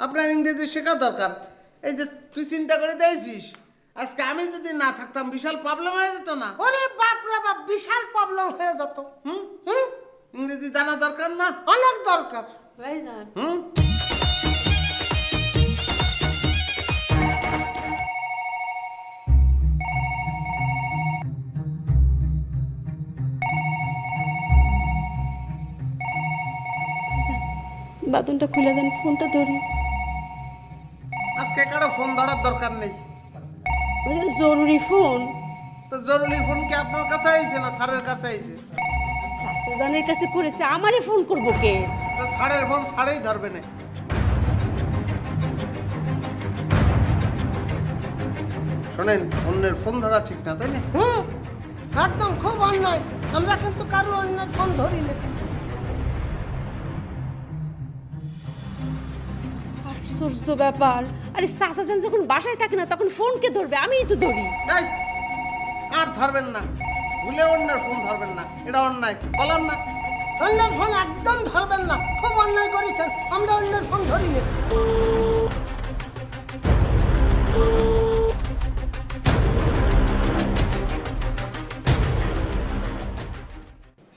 আপনার ইংরেজি শেখা দরকার। এই যে তুই চিন্তা করে দিয়েছিস, আজকে আমি যদি না থাকতাম বিশাল প্রবলেম হয়ে যেত না? ওরে বাপ রে বাপ, বিশাল প্রবলেম হয়ে যেত। ইংরেজি জানা দরকার না? অনেক দরকার ভাইজান। বাদনটা খুলে দেন, ফোনটা ধরি। আজকে কারো ফোন ধরার দরকার নেই। জরুরি ফোন। তো জরুরি ফোন কি আপনার কাছে আইছে না স্যারের কাছে আইছে? সাসাজানের কাছে করেছে, আমারে ফোন করব কে? তো স্যারের ফোন স্যারেই ধরবে না। শোনেন, অন্যের ফোন ধরা ঠিক না, তাই না? একদম খুব অন্যায়। আমরা কিন্তু কারো অন্যের ফোন ধরি না। আশ্চর্য ব্যাপার। আরে সাসাজান যখন বাসায় থাকে না তখন ফোন কে ধরবে? আমিই তো ধরি। এই, আর ধরবেন না, ভুলে অন্যের ফোন ধরবেন না, এটা অন্যায়, বললাম না? অন্যের ফোন একদম ধরবেন না, খুব অন্যায় করেছেন। আমরা অন্যের ফোন ধরি না।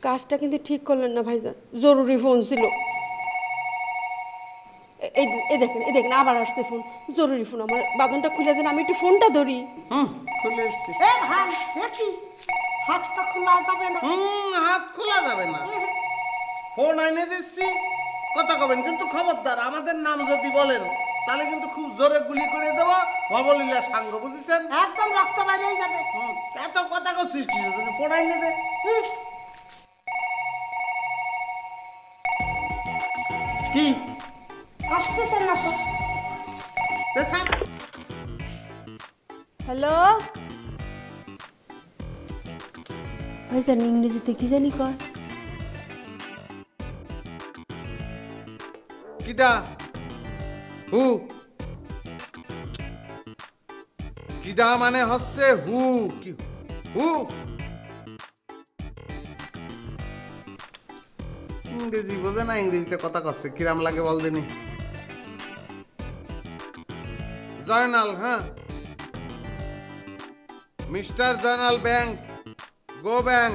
কাজটা কিন্তু ঠিক করলেন না ভাইজান, জরুরি ফোন ছিল। এই দেখেন আবার আসছে ফোন, জরুরি ফোন। আমার বাদনটা খুলে দেন, আমি একটু ফোনটা ধরি। খুলে এসছি। এ ভাই, দেখি হাতটা খোলা যাবে না? হাত খোলা যাবে না। ফোন এনে দিচ্ছি, কথা কবেন কিন্তু খবরদার আমাদের নাম যদি বলেন তাহলে কিন্তু খুব জোরে গুলি করে দেবো, ভবলীলা সাঙ্গ, বুঝেছেন? একদম রক্ত বাইরে যাবে। এত কথা করছিস কি? ফোন এনে দে। কি আসতেছেন না তো? স্যার, হ্যালো ভাইজান, ইংরেজিতে কি জানি কয়। কিটা? হু। কিটা মানে হচ্ছে হু। কি হু? ইংরেজি বোঝে না, ইংরেজিতে কথা করছে, কিরাম লাগে বল দিনি। জয়নাল, হ্যাঁ, mister Joynal bank, go bank,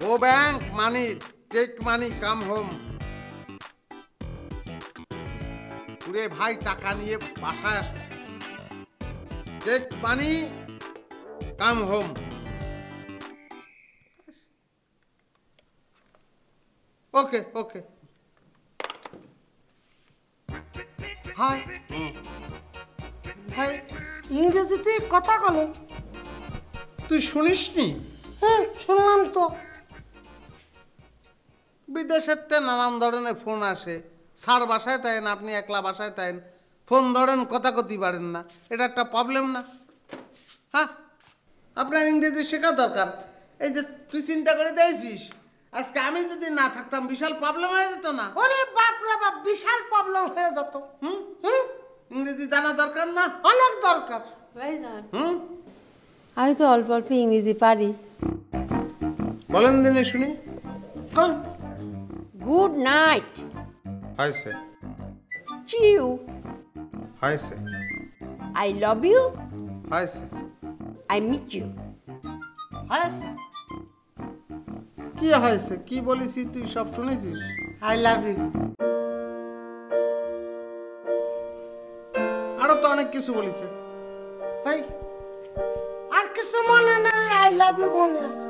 go bank money, take money, come home. পুরে ভাই টাকা নিয়ে বাসায় আসবে, take money, come home. Okay okay. Hi ভাই, ইংরেজিতে কথা বলেন? তুই শুনিসনি? হ্যাঁ, শুনলাম তো। বিদেশের তে নানান ধরনের ফোন আসে, স্যার বাসায় তাইন, আপনি একলা বাসায় তাইন, ফোন ধরেন, কথা কতি পারেন না, এটা একটা প্রবলেম না? হ্যাঁ, আপনার ইংরেজি শেখা দরকার। এই যে তুই চিন্তা করে দিয়েছিস, আজকে আমি যদি না থাকতাম বিশাল প্রবলেম হয়ে যেত না? ওরে বাপ রে বাপ, বিশাল প্রবলেম হয়ে যেত। ইংরেজি জানা দরকার না? অনেক দরকার ভাইজান, হুম, আমি তো অল্প অল্প ইংরেজি পারি। বলেন দিনে শুনি। কোন? গুড নাইট, হয়েছে চিউ, হয়েছে আই লাভ ইউ, হয়েছে আই মিট ইউ। হয়েছে। কি হয়েছে? কি বলেছি তুই সব শুনেছিস? I love you. আরো তো অনেক কিছু বলেছে। ভাই, আর কিছু মনে নাই, আই লাভ ইউ মনে আছে।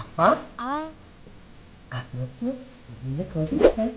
আপা, আপনি কি বিয়ে করেছেন?